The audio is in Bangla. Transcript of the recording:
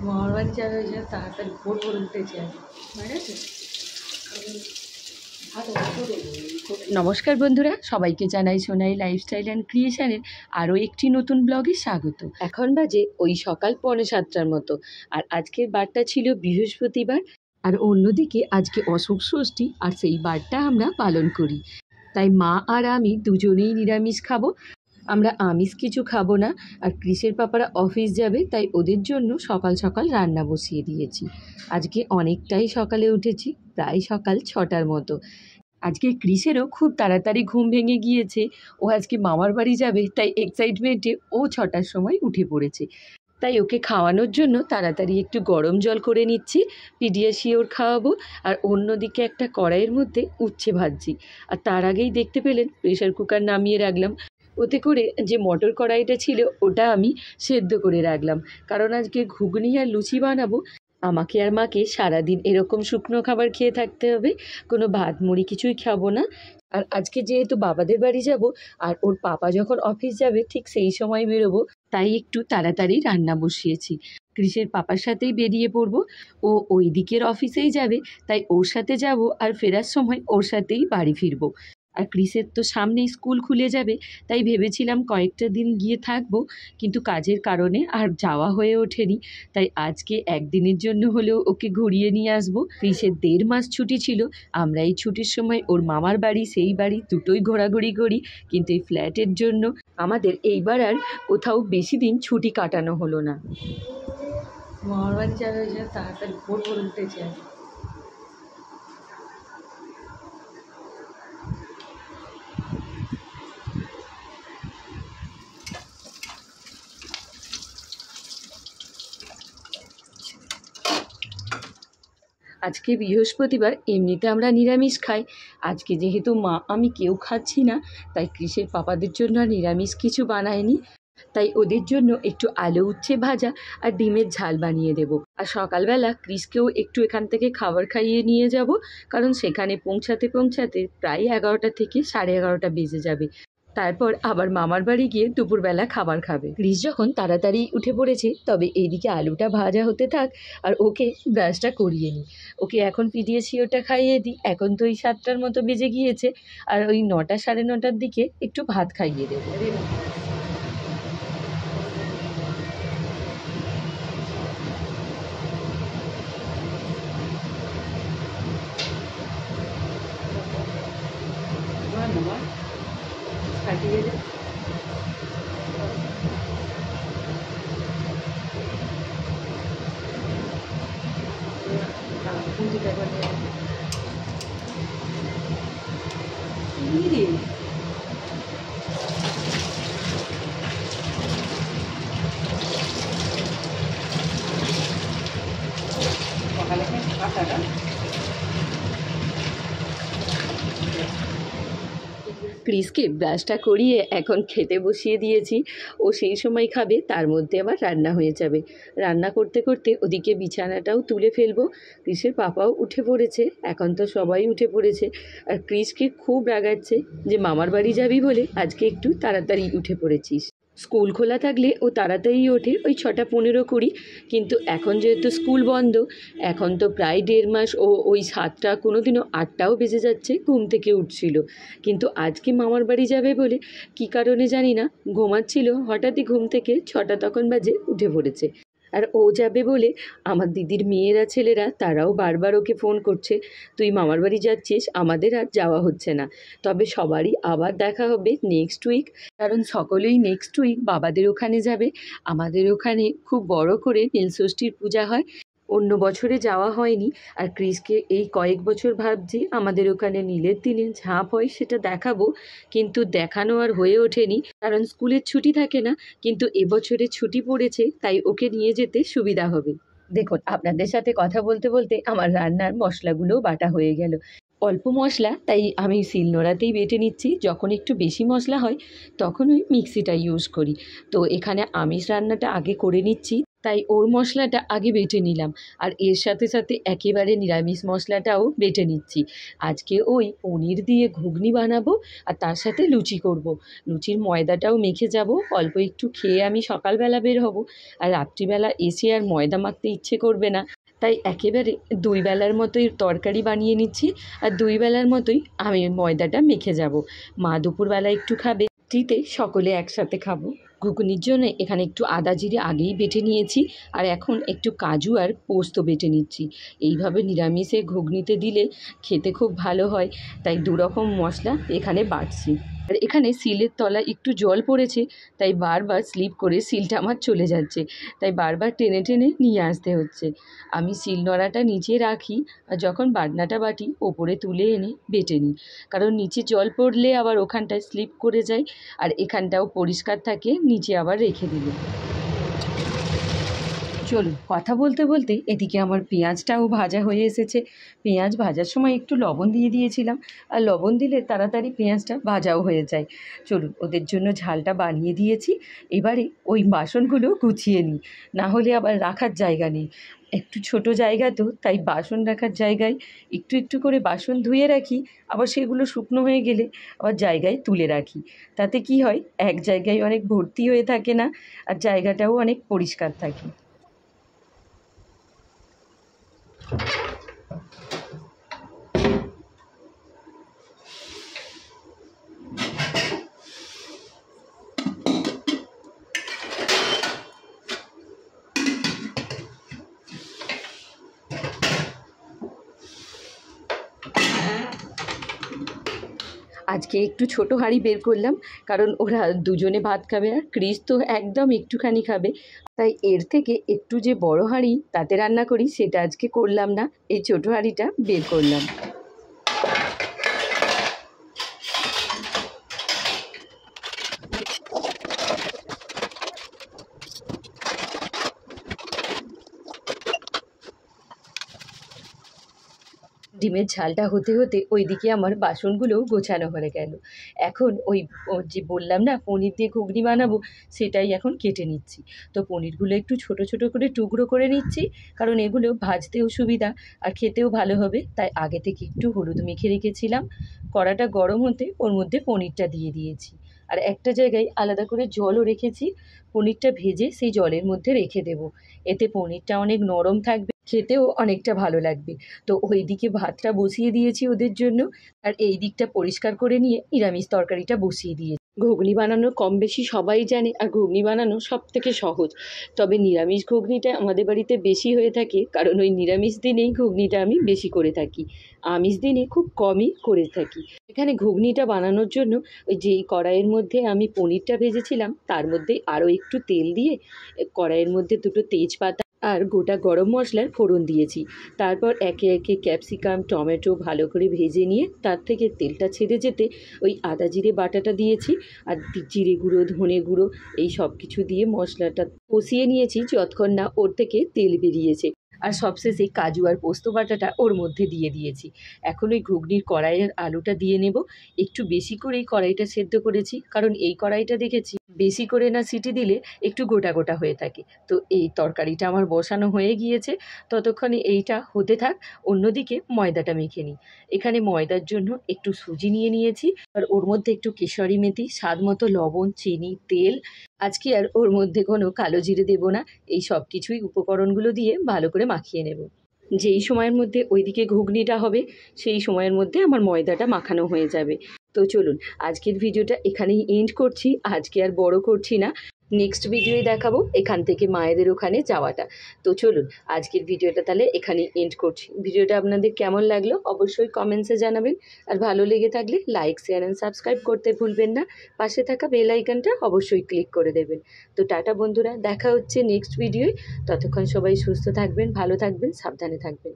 মামার বাড়ি যাবে ওই জন্য তাড়াতাড়ি ভোর ভোর উঠেছে। ঠিক আছে। নমস্কার বন্ধুরা, সবাইকে জানাই সোনাই লাইফস্টাইল অ্যান্ড ক্রিয়েশনের আরও একটি নতুন ব্লগে স্বাগত। এখন বাজে ওই সকাল 6:45 মতো, আর আজকের বারটা ছিল বৃহস্পতিবার, আর অন্যদিকে আজকে অশোক ষষ্ঠী, আর সেই বারটা আমরা পালন করি। তাই মা আর আমি দুজনেই নিরামিষ খাবো। আমরা আমিষ কিছু খাবো না। আর ক্রিসের পাপারা অফিস যাবে, তাই ওদের জন্য সকাল সকাল রান্না বসিয়ে দিয়েছি। আজকে অনেকটাই সকালে উঠেছি, প্রায় সকাল 6টার মতো। আজকে ক্রিসেরও খুব তাড়াতাড়ি ঘুম ভেঙে গিয়েছে। ও আজকে মামার বাড়ি যাবে, তাই এক্সাইটমেন্টে ও 6টার সময় উঠে পড়েছে। তাই ওকে খাওয়ানোর জন্য তাড়াতাড়ি একটু গরম জল করে নিচ্ছি, পিডিয়াশিওর খাওয়াবো। আর অন্যদিকে একটা কড়াইয়ের মধ্যে উচ্ছে ভাজছি। আর তার আগেই দেখতে পেলেন প্রেশার কুকার নামিয়ে রাখলাম। ওতে করে যে মটর কড়াইটা ছিল ওটা আমি সেদ্ধ করে রাখলাম, কারণ আজকে ঘুগনি আর লুচি বানাবো। আমাকে আর মাকে সারাদিন এরকম শুকনো খাবার খেয়ে থাকতে হবে, কোনো ভাত মুড়ি কিছুই খাবো না। আর আজকে যেহেতু বাবাদের বাড়ি যাব, আর ওর পাপা যখন অফিস যাবে ঠিক সেই সময় বেরোবো, তাই একটু তাড়াতাড়ি রান্না বসিয়েছি। ক্রিসের পাপার সাথেই বেরিয়ে পড়বো। ও ওই দিকের অফিসেই যাবে, তাই ওর সাথে যাব, আর ফেরার সময় ওর সাথেই বাড়ি ফিরবো। আর ক্রিসের তো সামনেই স্কুল খুলে যাবে, তাই ভেবেছিলাম কয়েকটা দিন গিয়ে থাকবো, কিন্তু কাজের কারণে আর যাওয়া হয়ে ওঠেনি। তাই আজকে একদিনের জন্য হলেও ওকে ঘুরিয়ে নিয়ে আসবো। ক্রিসের 1.5 মাস ছুটি ছিল। আমরা এই ছুটির সময় ওর মামার বাড়ি সেই বাড়ি দুটোই ঘোরাঘুরি করি, কিন্তু এই ফ্ল্যাটের জন্য আমাদের এইবার আর কোথাও বেশি দিন ছুটি কাটানো হলো না। মামার বাড়ি যাবে ওই জন্য তাড়াতাড়ি ভোর ভোর উঠেছে। আজকে বৃহস্পতিবার, এমনিতে আমরা নিরামিষ খাই। আজকে যেহেতু মা আমি কেউ খাচ্ছি না, তাই ক্রিসের পাপাদের জন্য আর নিরামিষ কিছু বানায়নি। তাই ওদের জন্য একটু আলু উচ্ছে ভাজা আর ডিমের ঝাল বানিয়ে দেব। আর সকালবেলা ক্রিসকেও একটু এখান থেকে খাবার খাইয়ে নিয়ে যাব, কারণ সেখানে পৌঁছাতে পৌঁছাতে প্রায় 11টা থেকে 11:30 বেজে যাবে। তারপর আবার মামার বাড়ি গিয়ে দুপুরবেলা খাবার খাবে। ক্রিস যখন তাড়াতাড়ি উঠে পড়েছে, তবে এইদিকে আলুটা ভাজা হতে থাক, আর ওকে ব্রাশটা করিয়ে নিই। ওকে এখন পিডিয়াশিওরটা খাইয়ে দিই। এখন তো ওই 7টার মতো বেজে গিয়েছে, আর ওই 9টা 9:30টার দিকে একটু ভাত খাইয়ে দেবো। কাটিয়ে দে। পুঁজিটা করে সকালে খাতাটা ক্রিসকে ব্রাশটা করিয়ে এখন খেতে বসিয়ে দিয়েছি। ও সেই সময় খাবে, তার মধ্যে আবার রান্না হয়ে যাবে। রান্না করতে করতে ওদিকে বিছানাটাও তুলে ফেলবো। ক্রিসের পাপাও উঠে পড়েছে, এখন তো সবাই উঠে পড়েছে। আর ক্রিসকে খুব রাগাচ্ছে যে মামার বাড়ি যাবি বলে আজকে একটু তাড়াতাড়ি উঠে পড়েছিস। স্কুল খোলা থাকলে ও তাড়াতাড়ি ওঠে, ওই 6টা 15 20, কিন্তু এখন যেহেতু স্কুল বন্ধ, এখন তো প্রায় 1.5 মাস ও ওই 7টা, কোনো দিনও 8টাও বেজে যাচ্ছে ঘুম থেকে উঠছিল। কিন্তু আজকে মামার বাড়ি যাবে বলে কী কারণে জানি না ঘুমাচ্ছিল, হঠাৎই ঘুম থেকে 6টা তখন বাজে উঠে পড়েছে। আর ও যাবে বলে আমার দিদির মেয়েরা ছেলেরা তারাও বারবার ওকে ফোন করছে, তুই মামার বাড়ি যাচ্ছিস, আমাদের আর যাওয়া হচ্ছে না। তবে সবারই আবার দেখা হবে নেক্সট উইক, কারণ সকলেই নেক্সট উইক বাবাদের ওখানে যাবে। আমাদের ওখানে খুব বড় করে নীলষষ্ঠীর পূজা হয়, অন্য বছরে যাওয়া হয়নি। আর ক্রিসকে এই কয়েক বছর ভাবছি আমাদের ওখানে নীলের দিনে ঝাঁপ হয় সেটা দেখাবো, কিন্তু দেখানো আর হয়ে ওঠেনি, কারণ স্কুলের ছুটি থাকে না। কিন্তু এবছরে ছুটি পড়েছে, তাই ওকে নিয়ে যেতে সুবিধা হবে। দেখুন, আপনাদের সাথে কথা বলতে বলতে আমার রান্নার মশলাগুলোও বাটা হয়ে গেল। অল্প মশলা, তাই আমি শিলনোড়াতেই বেটে নিচ্ছি। যখন একটু বেশি মশলা হয় তখন ওই মিক্সিটা ইউজ করি। তো এখানে আমিষ রান্নাটা আগে করে নিচ্ছি, তাই ওর মশলাটা আগে বেটে নিলাম, আর এর সাথে সাথে একেবারে নিরামিষ মশলাটাও বেটে নিচ্ছি। আজকে ওই পনির দিয়ে ঘুগনি বানাবো, আর তার সাথে লুচি করব। লুচির ময়দাটাও মেখে যাব, অল্প একটু খেয়ে আমি সকালবেলা বের হব, আর রাত্রিবেলা এসে আর ময়দা মাখতে ইচ্ছে করবে না। তাই একেবারে 2 বেলার মতোই তরকারি বানিয়ে নিচ্ছি, আর 2 বেলার মতোই আমি ময়দাটা মেখে যাব। মা দুপুরবেলা একটু খাবে, রাত্রিতে সকলে একসাথে খাবো। ঘুগনির জন্য এখানে একটু আদা জিরে আগেই বেটে নিয়েছি, আর এখন একটু কাজু আর পোস্ত বেটে নিচ্ছি। এইভাবে নিরামিষে ঘুগনিতে দিলে খেতে খুব ভালো হয়, তাই 2 রকম মশলা এখানে বাটছি। আর এখানে সিলের তলায় একটু জল পড়েছে, তাই বারবার স্লিপ করে সিলটা আমার চলে যাচ্ছে, তাই বারবার টেনে টেনে নিয়ে আসতে হচ্ছে। আমি শিল নোড়াটা নিচে রাখি, আর যখন বাটনাটা বাটি ওপরে তুলে এনে বেটে নিই, কারণ নিচে জল পড়লে আবার ওখানটায় স্লিপ করে যায়, আর এখানটাও পরিষ্কার থাকে নিচে আবার রেখে দিলে। চলুন, কথা বলতে বলতে এদিকে আমার পেঁয়াজটাও ভাজা হয়ে এসেছে। পেঁয়াজ ভাজার সময় একটু লবণ দিয়ে দিয়েছিলাম, আর লবণ দিলে তাড়াতাড়ি পেঁয়াজটা ভাজাও হয়ে যায়। চলুন, ওদের জন্য ঝালটা বানিয়ে দিয়েছি। এবারে ওই বাসনগুলো গুছিয়ে নিই, না হলে আবার রাখার জায়গা নেই। একটু ছোট জায়গা তো, তাই বাসন রাখার জায়গায় একটু একটু করে বাসন ধুয়ে রাখি, আবার সেগুলো শুকনো হয়ে গেলে আবার জায়গায় তুলে রাখি। তাতে কি হয়, এক জায়গায় অনেক ভর্তি হয়ে থাকে না, আর জায়গাটাও অনেক পরিষ্কার থাকে। আজকে একটু ছোট হাঁড়ি বের করলাম, কারণ ওরা দুজনে ভাত খাবে, আর ক্রিস তো একদম একটুখানি খাবে। তাই এর থেকে একটু যে বড় হাঁড়ি তাতে রান্না করি, সেটা আজকে করলাম না, এই ছোট হাঁড়িটা বের করলাম। ডিমের ঝালটা হতে হতে ওইদিকে আমার বাসনগুলোও গোছানো হয়ে গেল। এখন যে বললাম না পনির দিয়ে ঘুগনি বানাবো, সেটাই এখন কেটে নিচ্ছি। তো পনিরগুলো একটু ছোট ছোট করে টুকরো করে নিচ্ছি, কারণ এগুলো ভাজতেও সুবিধা আর খেতেও ভালো হবে। তাই আগে থেকে একটু হলুদ মেখে রেখেছিলাম। কড়াটা গরম হতে ওর মধ্যে পনিরটা দিয়ে দিয়েছি, আর একটা জায়গায় আলাদা করে জলও রেখেছি। পনিরটা ভেজে সেই জলের মধ্যে রেখে দেব, এতে পনিরটা অনেক নরম থাকবে, খেতেও অনেকটা ভালো লাগবে। তো ওই দিকে ভাতটা বসিয়ে দিয়েছি ওদের জন্য, আর এই দিকটা পরিষ্কার করে নিয়ে নিরামিষ তরকারিটা বসিয়ে দিয়েছি। ঘুগনি বানানো কম বেশি সবাই জানে, আর ঘুগনি বানানো সব থেকে সহজ। তবে নিরামিষ ঘুগনিটা আমাদের বাড়িতে বেশি হয়ে থাকে, কারণ ওই নিরামিষ দিনেই ঘুগনিটা আমি বেশি করে থাকি, আমিষ দিনে খুব কমই করে থাকি। এখানে ঘুগনিটা বানানোর জন্য ওই যেই কড়াইয়ের মধ্যে আমি পনিরটা ভেজেছিলাম, তার মধ্যে আরও একটু তেল দিয়ে কড়াইয়ের মধ্যে 2টো তেজপাতা আর গোটা গরম মশলার ফোড়ন দিয়েছি। তারপর একে একে ক্যাপসিকাম টমেটো ভালো করে ভেজে নিয়ে তার থেকে তেলটা ছেড়ে যেতে ওই আদা জিরে বাটাটা দিয়েছি, আর জিরে গুঁড়ো ধনে গুঁড়ো এই সব কিছু দিয়ে মশলাটা কষিয়ে নিয়েছি যতক্ষণ না ওর থেকে তেল বেরিয়েছে। আর সবশেষে কাজু আর পোস্ত বাটাটা ওর মধ্যে দিয়ে দিয়েছি। এখন ওই ঘুগনির কড়াইয়ের আলুটা দিয়ে নেব। একটু বেশি করেই কড়াইটা সেদ্ধ করেছি, কারণ এই কড়াইটা দেখেছি বেশি করে না সিটি দিলে একটু গোটা গোটা হয়ে থাকে। তো এই তরকারিটা আমার বসানো হয়ে গিয়েছে, ততক্ষণে এইটা হতে থাক। অন্যদিকে ময়দাটা মেখে নিই। এখানে ময়দার জন্য একটু সুজি নিয়ে নিয়েছি, আর ওর মধ্যে একটু কেশরি মেথি, স্বাদ মতো লবণ, চিনি, তেল। আজকে আর ওর মধ্যে কোনো কালো জিরে দেবো না, এই সব কিছুই উপকরণগুলো দিয়ে ভালো করে মাখিয়ে নেব। যেই সময়ের মধ্যে ওইদিকে ঘুগনিটা হবে, সেই সময়ের মধ্যে আমার ময়দাটা মাখানো হয়ে যাবে। তো চলুন, আজকের ভিডিওটা এখানেই এন্ড করছি, আজকে আর বড় করছি না। নেক্সট ভিডিওয়ে দেখাবো এখান থেকে মায়েদের ওখানে যাওয়াটা। তো চলুন, আজকের ভিডিওটা তাহলে এখানেই এন্ড করছি। ভিডিওটা আপনাদের কেমন লাগলো অবশ্যই কমেন্টসে জানাবেন, আর ভালো লেগে থাকলে লাইক শেয়ার অ্যান্ড সাবস্ক্রাইব করতে ভুলবেন না। পাশে থাকা বেল আইকনটা অবশ্যই ক্লিক করে দেবেন। তো টাটা বন্ধুরা, দেখা হচ্ছে নেক্সট ভিডিওয়। ততক্ষণ সবাই সুস্থ থাকবেন, ভালো থাকবেন, সাবধানে থাকবেন।